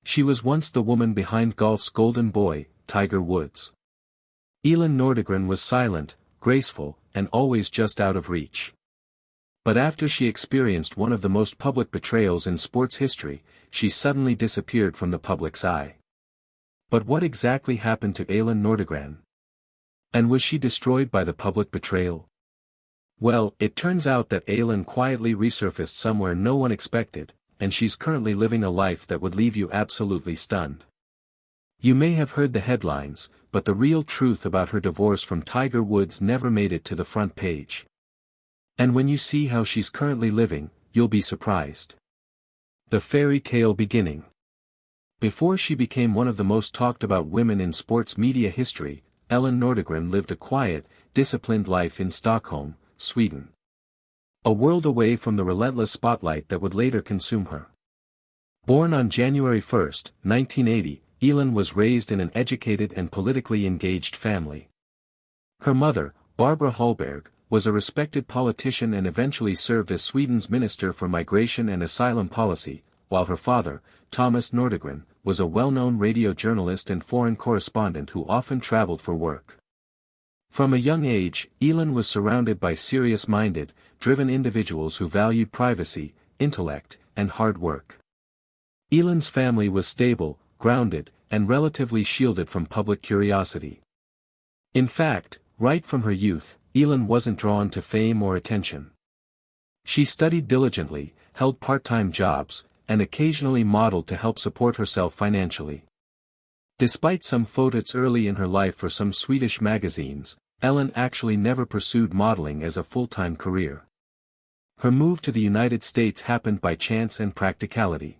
She was once the woman behind golf's golden boy, Tiger Woods. Elin Nordegren was silent, graceful, and always just out of reach. But after she experienced one of the most public betrayals in sports history, she suddenly disappeared from the public's eye. But what exactly happened to Elin Nordegren? And was she destroyed by the public betrayal? Well, it turns out that Elin quietly resurfaced somewhere no one expected, and she's currently living a life that would leave you absolutely stunned. You may have heard the headlines, but the real truth about her divorce from Tiger Woods never made it to the front page. And when you see how she's currently living, you'll be surprised. The fairy tale beginning. Before she became one of the most talked about women in sports media history, Elin Nordegren lived a quiet, disciplined life in Stockholm, Sweden. A world away from the relentless spotlight that would later consume her. Born on January 1, 1980, Elin was raised in an educated and politically engaged family. Her mother, Barbara Hallberg, was a respected politician and eventually served as Sweden's Minister for Migration and Asylum Policy, while her father, Thomas Nordegren, was a well-known radio journalist and foreign correspondent who often traveled for work. From a young age, Elin was surrounded by serious-minded, driven individuals who valued privacy, intellect, and hard work. Elin's family was stable, grounded, and relatively shielded from public curiosity. In fact, right from her youth, Elin wasn't drawn to fame or attention. She studied diligently, held part-time jobs, and occasionally modeled to help support herself financially. Despite some photos early in her life for some Swedish magazines, Elin actually never pursued modeling as a full-time career. Her move to the United States happened by chance and practicality.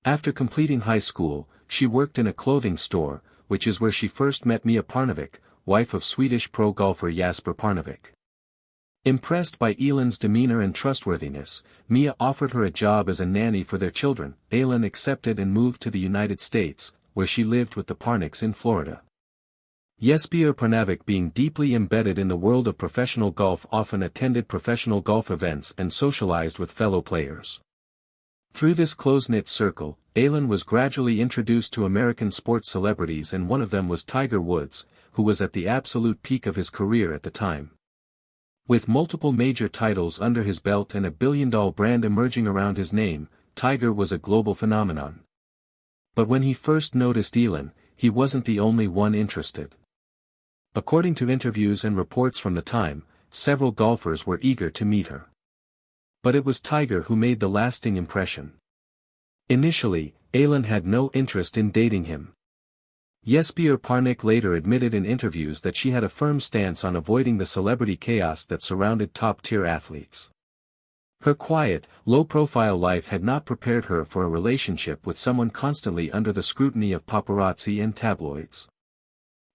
After completing high school, she worked in a clothing store, which is where she first met Mia Parnevik, wife of Swedish pro golfer Jasper Parnevik. Impressed by Elin's demeanor and trustworthiness, Mia offered her a job as a nanny for their children. Elin accepted and moved to the United States, where she lived with the Parniks in Florida. Jesper Parnevik, being deeply embedded in the world of professional golf, often attended professional golf events and socialized with fellow players. Through this close-knit circle, Elin was gradually introduced to American sports celebrities, and one of them was Tiger Woods, who was at the absolute peak of his career at the time. With multiple major titles under his belt and a billion-dollar brand emerging around his name, Tiger was a global phenomenon. But when he first noticed Elin, he wasn't the only one interested. According to interviews and reports from the time, several golfers were eager to meet her. But it was Tiger who made the lasting impression. Initially, Elin had no interest in dating him. Jesper Parnik later admitted in interviews that she had a firm stance on avoiding the celebrity chaos that surrounded top-tier athletes. Her quiet, low-profile life had not prepared her for a relationship with someone constantly under the scrutiny of paparazzi and tabloids.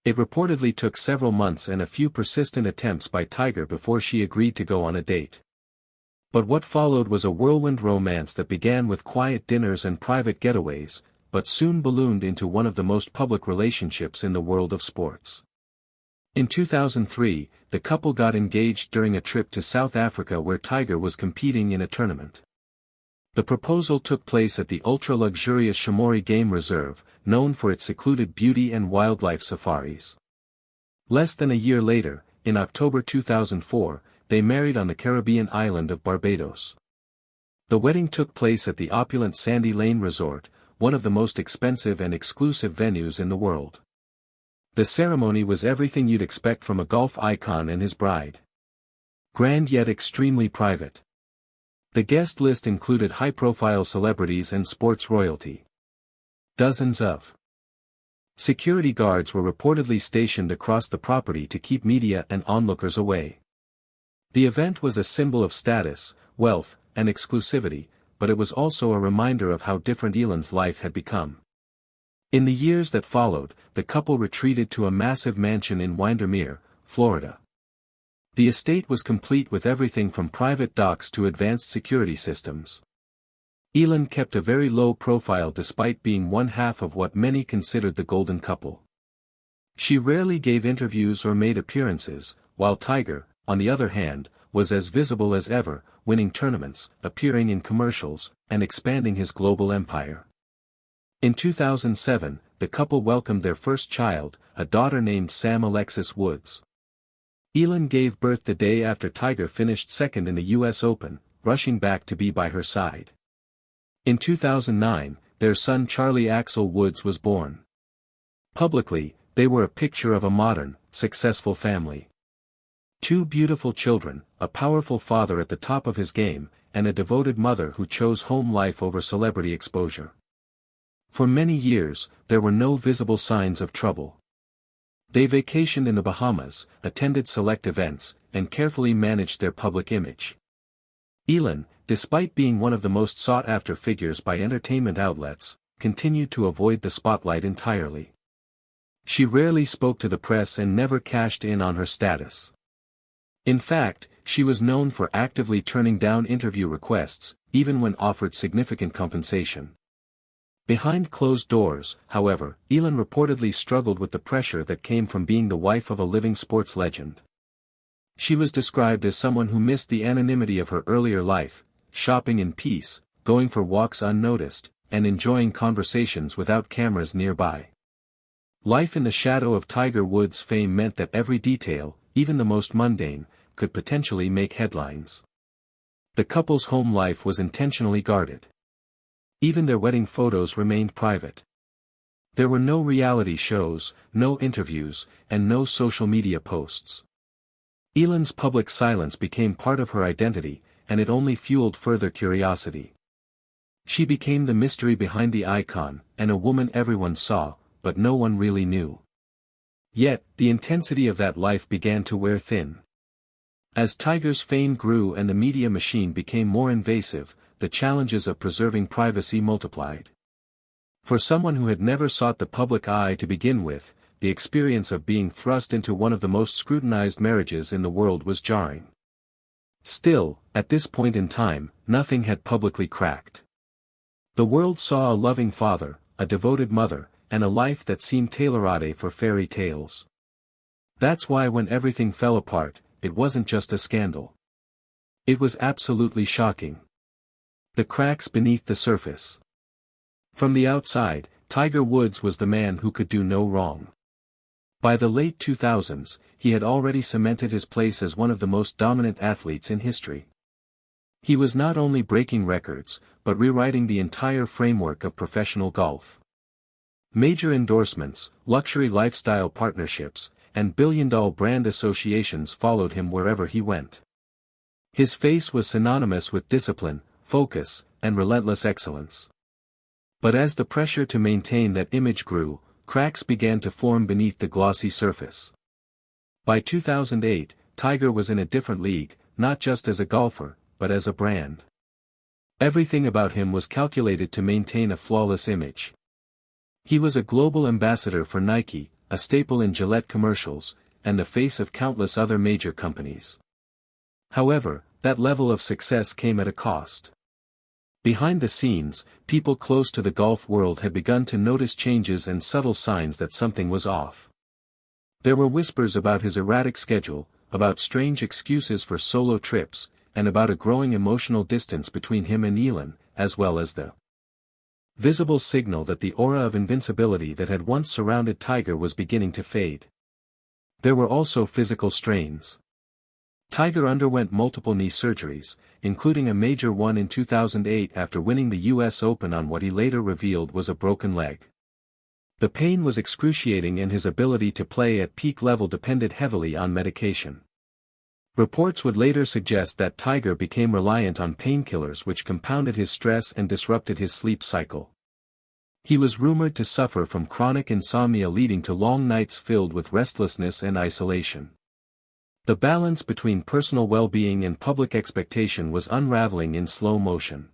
It reportedly took several months and a few persistent attempts by Tiger before she agreed to go on a date. But what followed was a whirlwind romance that began with quiet dinners and private getaways, but soon ballooned into one of the most public relationships in the world of sports. In 2003, the couple got engaged during a trip to South Africa where Tiger was competing in a tournament. The proposal took place at the ultra-luxurious Chamori Game Reserve, known for its secluded beauty and wildlife safaris. Less than a year later, in October 2004, they married on the Caribbean island of Barbados. The wedding took place at the opulent Sandy Lane Resort, one of the most expensive and exclusive venues in the world. The ceremony was everything you'd expect from a golf icon and his bride. Grand yet extremely private. The guest list included high-profile celebrities and sports royalty. Dozens of security guards were reportedly stationed across the property to keep media and onlookers away. The event was a symbol of status, wealth, and exclusivity, but it was also a reminder of how different Elin's life had become. In the years that followed, the couple retreated to a massive mansion in Windermere, Florida. The estate was complete with everything from private docks to advanced security systems. Elin kept a very low profile despite being one half of what many considered the golden couple. She rarely gave interviews or made appearances, while Tiger, on the other hand, was as visible as ever, winning tournaments, appearing in commercials, and expanding his global empire. In 2007, the couple welcomed their first child, a daughter named Sam Alexis Woods. Elin gave birth the day after Tiger finished second in the U.S. Open, rushing back to be by her side. In 2009, their son Charlie Axel Woods was born. Publicly, they were a picture of a modern, successful family. Two beautiful children, a powerful father at the top of his game, and a devoted mother who chose home life over celebrity exposure. For many years, there were no visible signs of trouble. They vacationed in the Bahamas, attended select events, and carefully managed their public image. Elin, despite being one of the most sought-after figures by entertainment outlets, continued to avoid the spotlight entirely. She rarely spoke to the press and never cashed in on her status. In fact, she was known for actively turning down interview requests, even when offered significant compensation. Behind closed doors, however, Elin reportedly struggled with the pressure that came from being the wife of a living sports legend. She was described as someone who missed the anonymity of her earlier life, shopping in peace, going for walks unnoticed, and enjoying conversations without cameras nearby. Life in the shadow of Tiger Woods' fame meant that every detail, even the most mundane, could potentially make headlines. The couple's home life was intentionally guarded. Even their wedding photos remained private. There were no reality shows, no interviews, and no social media posts. Elin's public silence became part of her identity, and it only fueled further curiosity. She became the mystery behind the icon, and a woman everyone saw, but no one really knew. Yet, the intensity of that life began to wear thin. As Tiger's fame grew and the media machine became more invasive, the challenges of preserving privacy multiplied. For someone who had never sought the public eye to begin with, the experience of being thrust into one of the most scrutinized marriages in the world was jarring. Still, at this point in time, nothing had publicly cracked. The world saw a loving father, a devoted mother, and a life that seemed tailor-made for fairy tales. That's why when everything fell apart, it wasn't just a scandal. It was absolutely shocking. The cracks beneath the surface. From the outside, Tiger Woods was the man who could do no wrong. By the late 2000s, he had already cemented his place as one of the most dominant athletes in history. He was not only breaking records, but rewriting the entire framework of professional golf. Major endorsements, luxury lifestyle partnerships, and billion-dollar brand associations followed him wherever he went. His face was synonymous with discipline, focus, and relentless excellence. But as the pressure to maintain that image grew, cracks began to form beneath the glossy surface. By 2008, Tiger was in a different league, not just as a golfer, but as a brand. Everything about him was calculated to maintain a flawless image. He was a global ambassador for Nike, a staple in Gillette commercials, and the face of countless other major companies. However, that level of success came at a cost. Behind the scenes, people close to the golf world had begun to notice changes and subtle signs that something was off. There were whispers about his erratic schedule, about strange excuses for solo trips, and about a growing emotional distance between him and Elin, as well as the visible signal that the aura of invincibility that had once surrounded Tiger was beginning to fade. There were also physical strains. Tiger underwent multiple knee surgeries, including a major one in 2008 after winning the U.S. Open on what he later revealed was a broken leg. The pain was excruciating and his ability to play at peak level depended heavily on medication. Reports would later suggest that Tiger became reliant on painkillers which compounded his stress and disrupted his sleep cycle. He was rumored to suffer from chronic insomnia leading to long nights filled with restlessness and isolation. The balance between personal well-being and public expectation was unraveling in slow motion.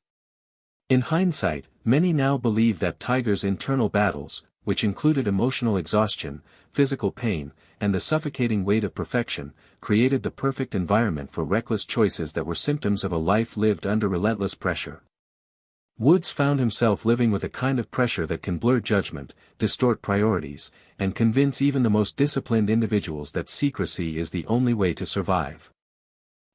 In hindsight, many now believe that Tiger's internal battles, which included emotional exhaustion, physical pain, and the suffocating weight of perfection, created the perfect environment for reckless choices that were symptoms of a life lived under relentless pressure. Woods found himself living with a kind of pressure that can blur judgment, distort priorities, and convince even the most disciplined individuals that secrecy is the only way to survive.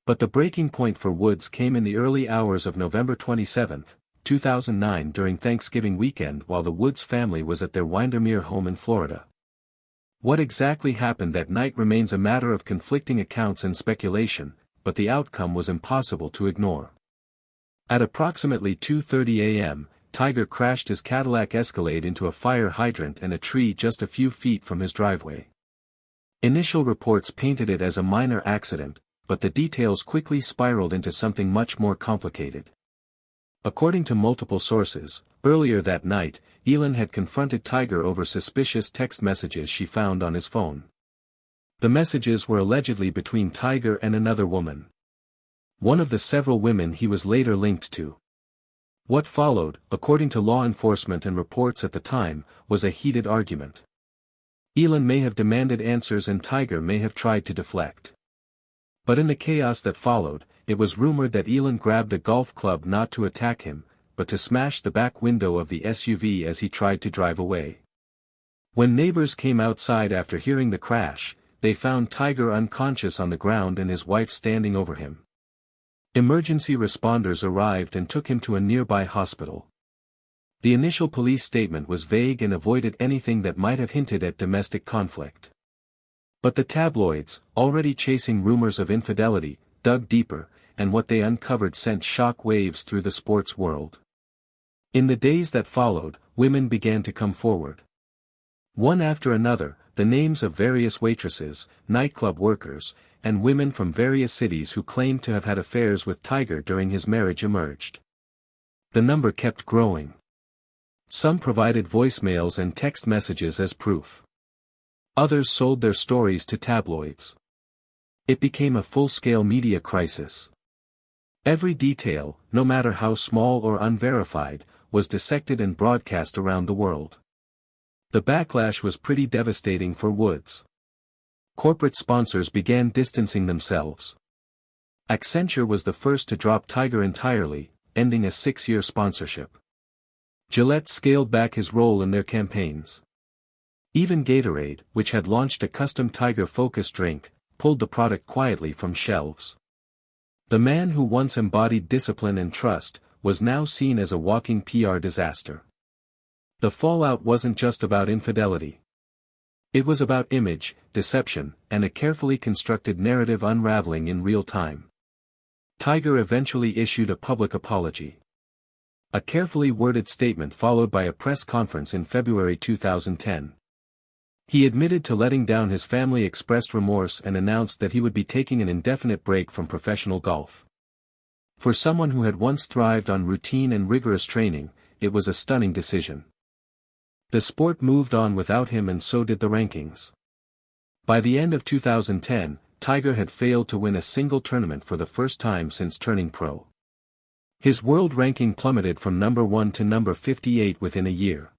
But the breaking point for Woods came in the early hours of November 27, 2009 during Thanksgiving weekend while the Woods family was at their Windermere home in Florida. What exactly happened that night remains a matter of conflicting accounts and speculation, but the outcome was impossible to ignore. At approximately 2:30 a.m., Tiger crashed his Cadillac Escalade into a fire hydrant and a tree just a few feet from his driveway. Initial reports painted it as a minor accident, but the details quickly spiraled into something much more complicated. According to multiple sources, earlier that night, Elin had confronted Tiger over suspicious text messages she found on his phone. The messages were allegedly between Tiger and another woman. One of the several women he was later linked to. What followed, according to law enforcement and reports at the time, was a heated argument. Elin may have demanded answers and Tiger may have tried to deflect. But in the chaos that followed, it was rumored that Elin grabbed a golf club not to attack him, but to smash the back window of the SUV as he tried to drive away. When neighbors came outside after hearing the crash, they found Tiger unconscious on the ground and his wife standing over him. Emergency responders arrived and took him to a nearby hospital. The initial police statement was vague and avoided anything that might have hinted at domestic conflict. But the tabloids, already chasing rumors of infidelity, dug deeper, and what they uncovered sent shock waves through the sports world. In the days that followed, women began to come forward. One after another, the names of various waitresses, nightclub workers, and women from various cities who claimed to have had affairs with Tiger during his marriage emerged. The number kept growing. Some provided voicemails and text messages as proof. Others sold their stories to tabloids. It became a full-scale media crisis. Every detail, no matter how small or unverified, was dissected and broadcast around the world. The backlash was pretty devastating for Woods. Corporate sponsors began distancing themselves. Accenture was the first to drop Tiger entirely, ending a 6-year sponsorship. Gillette scaled back his role in their campaigns. Even Gatorade, which had launched a custom Tiger Focus drink, pulled the product quietly from shelves. The man who once embodied discipline and trust, was now seen as a walking PR disaster. The fallout wasn't just about infidelity. It was about image, deception, and a carefully constructed narrative unraveling in real time. Tiger eventually issued a public apology. A carefully worded statement followed by a press conference in February 2010. He admitted to letting down his family, expressed remorse and announced that he would be taking an indefinite break from professional golf. For someone who had once thrived on routine and rigorous training, it was a stunning decision. The sport moved on without him and so did the rankings. By the end of 2010, Tiger had failed to win a single tournament for the first time since turning pro. His world ranking plummeted from number 1 to number 58 within a year.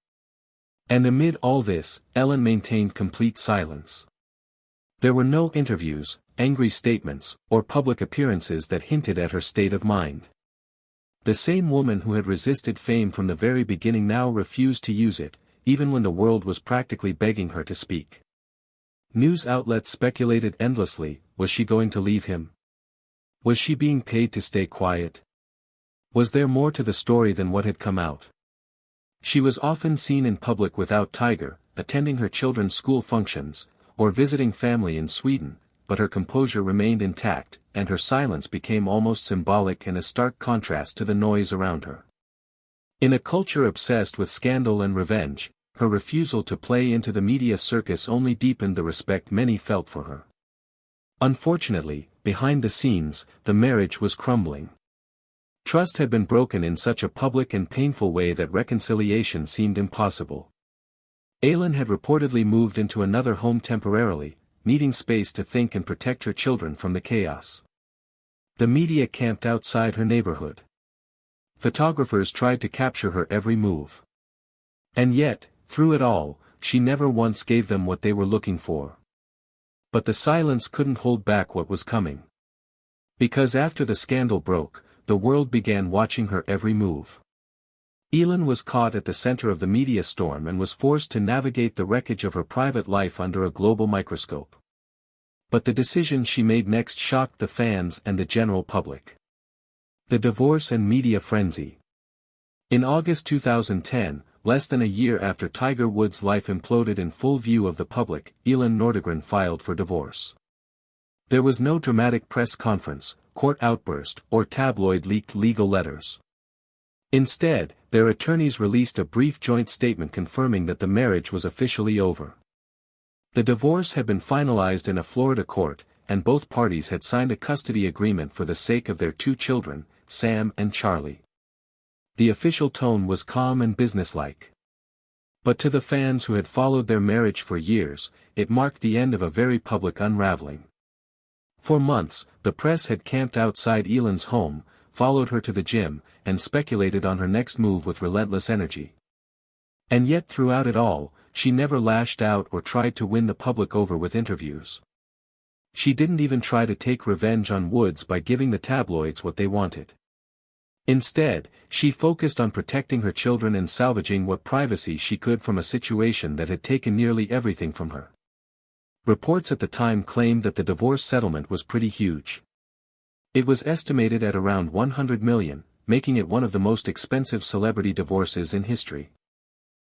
And amid all this, Elin maintained complete silence. There were no interviews, angry statements, or public appearances that hinted at her state of mind. The same woman who had resisted fame from the very beginning now refused to use it, even when the world was practically begging her to speak. News outlets speculated endlessly, was she going to leave him? Was she being paid to stay quiet? Was there more to the story than what had come out? She was often seen in public without Tiger, attending her children's school functions, or visiting family in Sweden, but her composure remained intact, and her silence became almost symbolic and a stark contrast to the noise around her. In a culture obsessed with scandal and revenge, her refusal to play into the media circus only deepened the respect many felt for her. Unfortunately, behind the scenes, the marriage was crumbling. Trust had been broken in such a public and painful way that reconciliation seemed impossible. Elin had reportedly moved into another home temporarily, needing space to think and protect her children from the chaos. The media camped outside her neighborhood. Photographers tried to capture her every move. And yet, through it all, she never once gave them what they were looking for. But the silence couldn't hold back what was coming. Because after the scandal broke, the world began watching her every move. Elin was caught at the center of the media storm and was forced to navigate the wreckage of her private life under a global microscope. But the decision she made next shocked the fans and the general public. The divorce and media frenzy. In August 2010, less than a year after Tiger Woods' life imploded in full view of the public, Elin Nordegren filed for divorce. There was no dramatic press conference, court outburst, or tabloid-leaked legal letters. Instead, their attorneys released a brief joint statement confirming that the marriage was officially over. The divorce had been finalized in a Florida court, and both parties had signed a custody agreement for the sake of their 2 children, Sam and Charlie. The official tone was calm and businesslike. But to the fans who had followed their marriage for years, it marked the end of a very public unraveling. For months, the press had camped outside Elin's home, followed her to the gym, and speculated on her next move with relentless energy. And yet throughout it all, she never lashed out or tried to win the public over with interviews. She didn't even try to take revenge on Woods by giving the tabloids what they wanted. Instead, she focused on protecting her children and salvaging what privacy she could from a situation that had taken nearly everything from her. Reports at the time claimed that the divorce settlement was pretty huge. It was estimated at around $100 million, making it one of the most expensive celebrity divorces in history.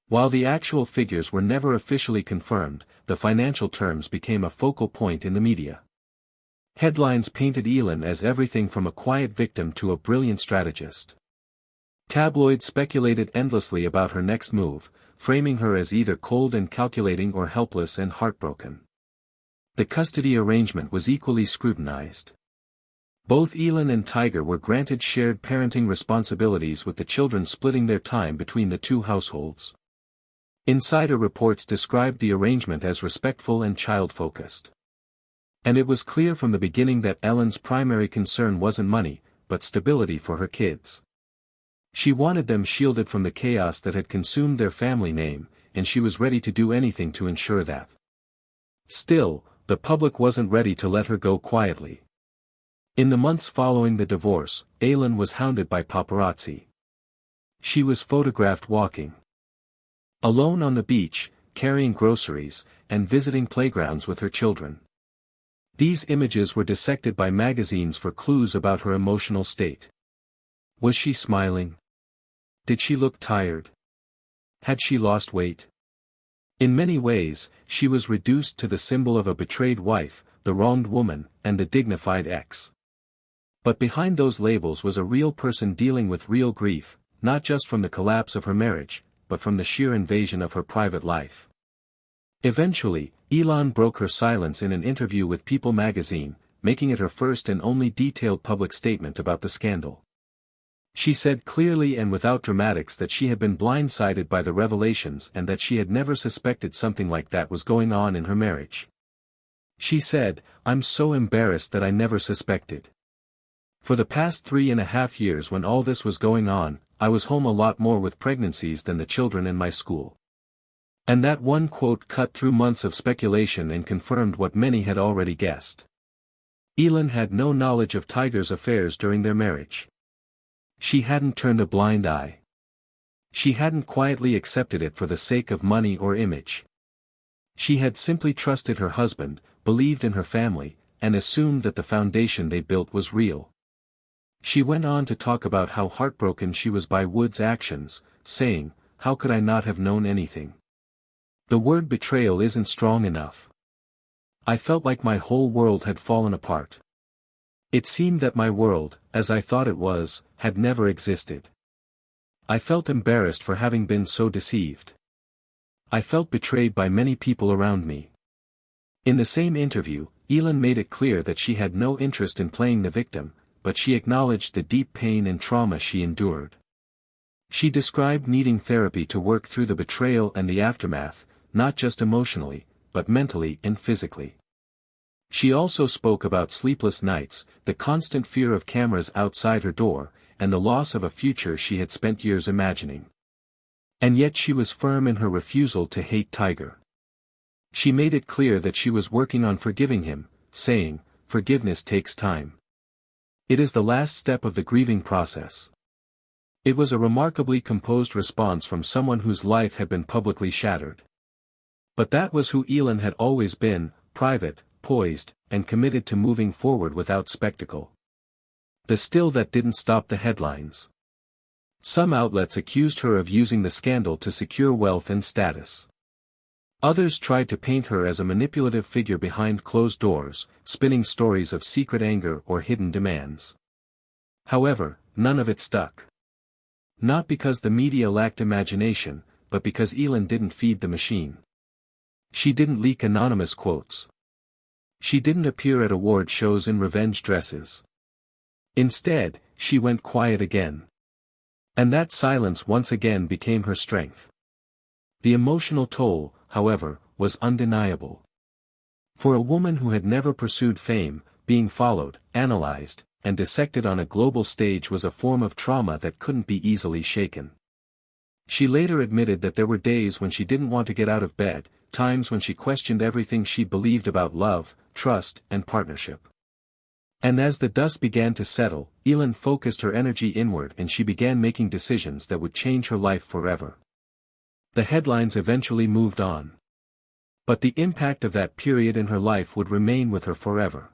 While the actual figures were never officially confirmed, the financial terms became a focal point in the media. Headlines painted Elin as everything from a quiet victim to a brilliant strategist. Tabloids speculated endlessly about her next move, framing her as either cold and calculating or helpless and heartbroken. The custody arrangement was equally scrutinized. Both Elin and Tiger were granted shared parenting responsibilities, with the children splitting their time between the 2 households. Insider reports described the arrangement as respectful and child-focused. And it was clear from the beginning that Elin's primary concern wasn't money, but stability for her kids. She wanted them shielded from the chaos that had consumed their family name, and she was ready to do anything to ensure that. Still, the public wasn't ready to let her go quietly. In the months following the divorce, Elin was hounded by paparazzi. She was photographed walking alone on the beach, carrying groceries, and visiting playgrounds with her children. These images were dissected by magazines for clues about her emotional state. Was she smiling? Did she look tired? Had she lost weight? In many ways, she was reduced to the symbol of a betrayed wife, the wronged woman, and the dignified ex. But behind those labels was a real person dealing with real grief, not just from the collapse of her marriage, but from the sheer invasion of her private life. Eventually, Elin broke her silence in an interview with People magazine, making it her first and only detailed public statement about the scandal. She said clearly and without dramatics that she had been blindsided by the revelations and that she had never suspected something like that was going on in her marriage. She said, "I'm so embarrassed that I never suspected. For the past 3.5 years when all this was going on, I was home a lot more with pregnancies than the children in my school." And that one quote cut through months of speculation and confirmed what many had already guessed. Elin had no knowledge of Tiger's affairs during their marriage. She hadn't turned a blind eye. She hadn't quietly accepted it for the sake of money or image. She had simply trusted her husband, believed in her family, and assumed that the foundation they built was real. She went on to talk about how heartbroken she was by Wood's actions, saying, "How could I not have known anything? The word betrayal isn't strong enough. I felt like my whole world had fallen apart. It seemed that my world, as I thought it was, had never existed. I felt embarrassed for having been so deceived. I felt betrayed by many people around me." In the same interview, Elin made it clear that she had no interest in playing the victim, but she acknowledged the deep pain and trauma she endured. She described needing therapy to work through the betrayal and the aftermath, not just emotionally, but mentally and physically. She also spoke about sleepless nights, the constant fear of cameras outside her door, and the loss of a future she had spent years imagining. And yet she was firm in her refusal to hate Tiger. She made it clear that she was working on forgiving him, saying, "Forgiveness takes time. It is the last step of the grieving process." It was a remarkably composed response from someone whose life had been publicly shattered. But that was who Elin had always been, private, poised, and committed to moving forward without spectacle. The still that didn't stop the headlines. Some outlets accused her of using the scandal to secure wealth and status. Others tried to paint her as a manipulative figure behind closed doors, spinning stories of secret anger or hidden demands. However, none of it stuck. Not because the media lacked imagination, but because Elin didn't feed the machine. She didn't leak anonymous quotes. She didn't appear at award shows in revenge dresses. Instead, she went quiet again. And that silence once again became her strength. The emotional toll, however, was undeniable. For a woman who had never pursued fame, being followed, analyzed, and dissected on a global stage was a form of trauma that couldn't be easily shaken. She later admitted that there were days when she didn't want to get out of bed, times when she questioned everything she believed about love, trust, and partnership. And as the dust began to settle, Elin focused her energy inward and she began making decisions that would change her life forever. The headlines eventually moved on. But the impact of that period in her life would remain with her forever.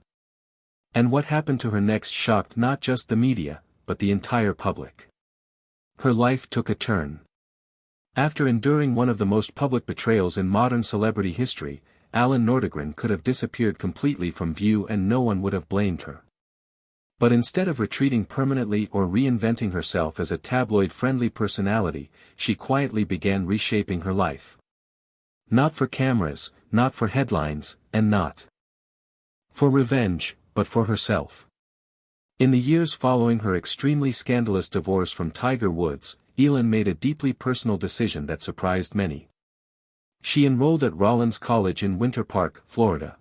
And what happened to her next shocked not just the media, but the entire public. Her life took a turn. After enduring one of the most public betrayals in modern celebrity history, Elin Nordegren could have disappeared completely from view and no one would have blamed her. But instead of retreating permanently or reinventing herself as a tabloid-friendly personality, she quietly began reshaping her life. Not for cameras, not for headlines, and not for revenge, but for herself. In the years following her extremely scandalous divorce from Tiger Woods, Elin made a deeply personal decision that surprised many. She enrolled at Rollins College in Winter Park, Florida.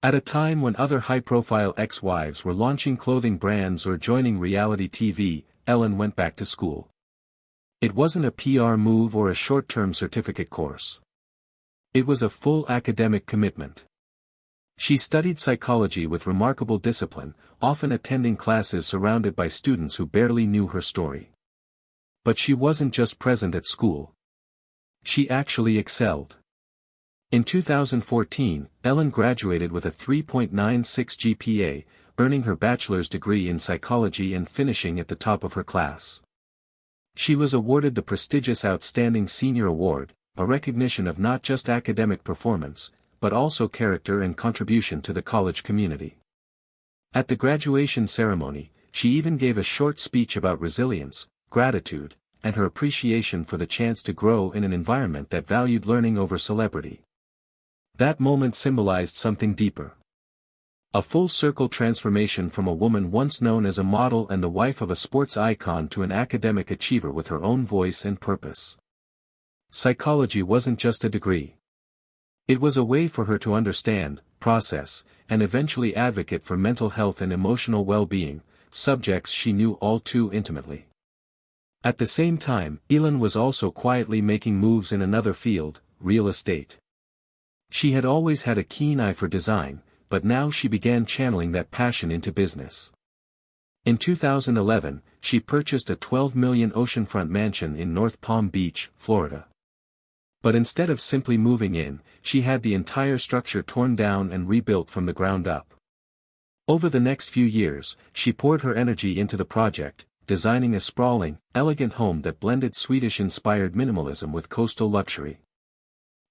At a time when other high-profile ex-wives were launching clothing brands or joining reality TV, Elin went back to school. It wasn't a PR move or a short-term certificate course. It was a full academic commitment. She studied psychology with remarkable discipline, often attending classes surrounded by students who barely knew her story. But she wasn't just present at school. She actually excelled. In 2014, Elin graduated with a 3.96 GPA, earning her bachelor's degree in psychology and finishing at the top of her class. She was awarded the prestigious Outstanding Senior Award, a recognition of not just academic performance, but also character and contribution to the college community. At the graduation ceremony, she even gave a short speech about resilience, gratitude, and her appreciation for the chance to grow in an environment that valued learning over celebrity. That moment symbolized something deeper. A full-circle transformation from a woman once known as a model and the wife of a sports icon to an academic achiever with her own voice and purpose. Psychology wasn't just a degree. It was a way for her to understand, process, and eventually advocate for mental health and emotional well-being, subjects she knew all too intimately. At the same time, Elin was also quietly making moves in another field, real estate. She had always had a keen eye for design, but now she began channeling that passion into business. In 2011, she purchased a $12 million oceanfront mansion in North Palm Beach, Florida. But instead of simply moving in, she had the entire structure torn down and rebuilt from the ground up. Over the next few years, she poured her energy into the project, designing a sprawling, elegant home that blended Swedish-inspired minimalism with coastal luxury.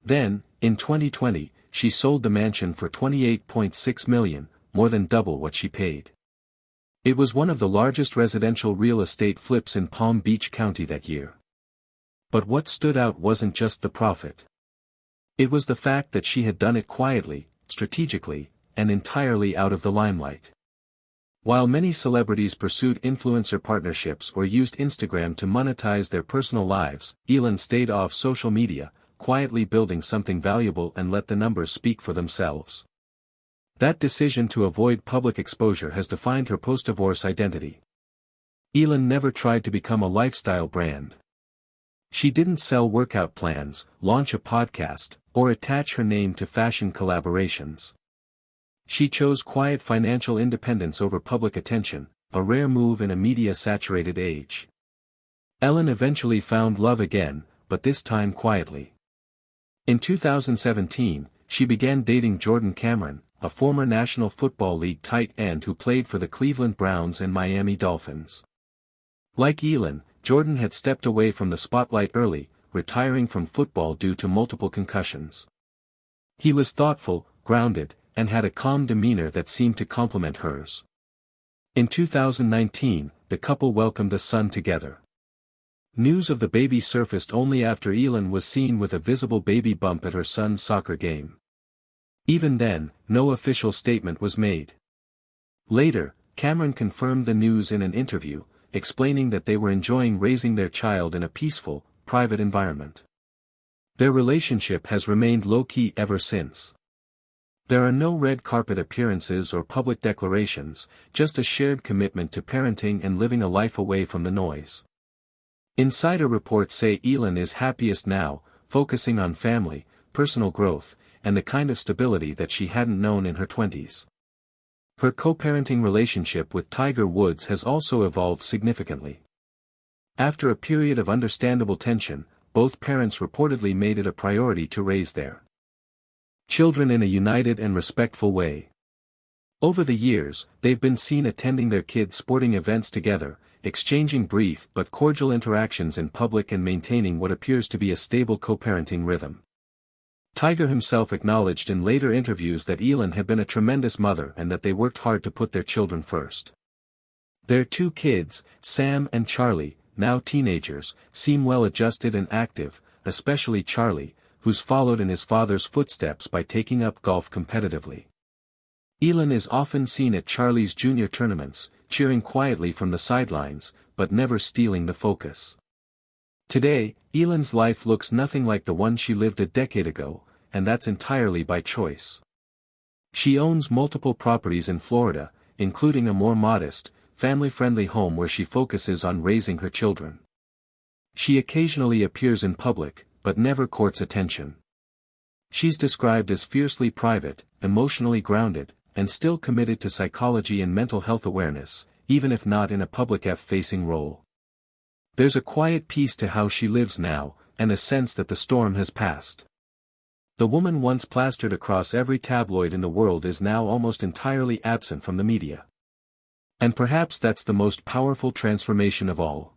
Then, in 2020, she sold the mansion for $28.6 million, more than double what she paid. It was one of the largest residential real estate flips in Palm Beach County that year. But what stood out wasn't just the profit. It was the fact that she had done it quietly, strategically, and entirely out of the limelight. While many celebrities pursued influencer partnerships or used Instagram to monetize their personal lives, Elin stayed off social media, quietly building something valuable and let the numbers speak for themselves. That decision to avoid public exposure has defined her post-divorce identity. Elin never tried to become a lifestyle brand. She didn't sell workout plans, launch a podcast, or attach her name to fashion collaborations. She chose quiet financial independence over public attention, a rare move in a media-saturated age. Elin eventually found love again, but this time quietly. In 2017, she began dating Jordan Cameron, a former National Football League tight end who played for the Cleveland Browns and Miami Dolphins. Like Elin, Jordan had stepped away from the spotlight early, retiring from football due to multiple concussions. He was thoughtful, grounded, and had a calm demeanor that seemed to complement hers. In 2019, the couple welcomed a son together. News of the baby surfaced only after Elin was seen with a visible baby bump at her son's soccer game. Even then, no official statement was made. Later, Cameron confirmed the news in an interview, explaining that they were enjoying raising their child in a peaceful, private environment. Their relationship has remained low-key ever since. There are no red carpet appearances or public declarations, just a shared commitment to parenting and living a life away from the noise. Insider reports say Elin is happiest now, focusing on family, personal growth, and the kind of stability that she hadn't known in her 20s. Her co-parenting relationship with Tiger Woods has also evolved significantly. After a period of understandable tension, both parents reportedly made it a priority to raise their children in a united and respectful way. Over the years, they've been seen attending their kids' sporting events together, exchanging brief but cordial interactions in public and maintaining what appears to be a stable co-parenting rhythm. Tiger himself acknowledged in later interviews that Elin had been a tremendous mother and that they worked hard to put their children first. Their two kids, Sam and Charlie, now teenagers, seem well adjusted and active, especially Charlie, who's followed in his father's footsteps by taking up golf competitively. Elin is often seen at Charlie's junior tournaments, cheering quietly from the sidelines, but never stealing the focus. Today, Elin's life looks nothing like the one she lived a decade ago, and that's entirely by choice. She owns multiple properties in Florida, including a more modest, family-friendly home where she focuses on raising her children. She occasionally appears in public, but never courts attention. She's described as fiercely private, emotionally grounded, and still committed to psychology and mental health awareness, even if not in a public F-facing role. There's a quiet peace to how she lives now, and a sense that the storm has passed. The woman once plastered across every tabloid in the world is now almost entirely absent from the media. And perhaps that's the most powerful transformation of all.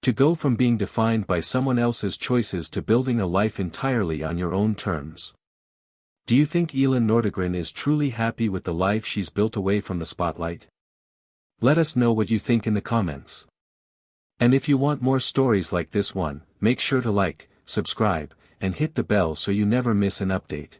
To go from being defined by someone else's choices to building a life entirely on your own terms. Do you think Elin Nordegren is truly happy with the life she's built away from the spotlight? Let us know what you think in the comments. And if you want more stories like this one, make sure to like, subscribe, and hit the bell so you never miss an update.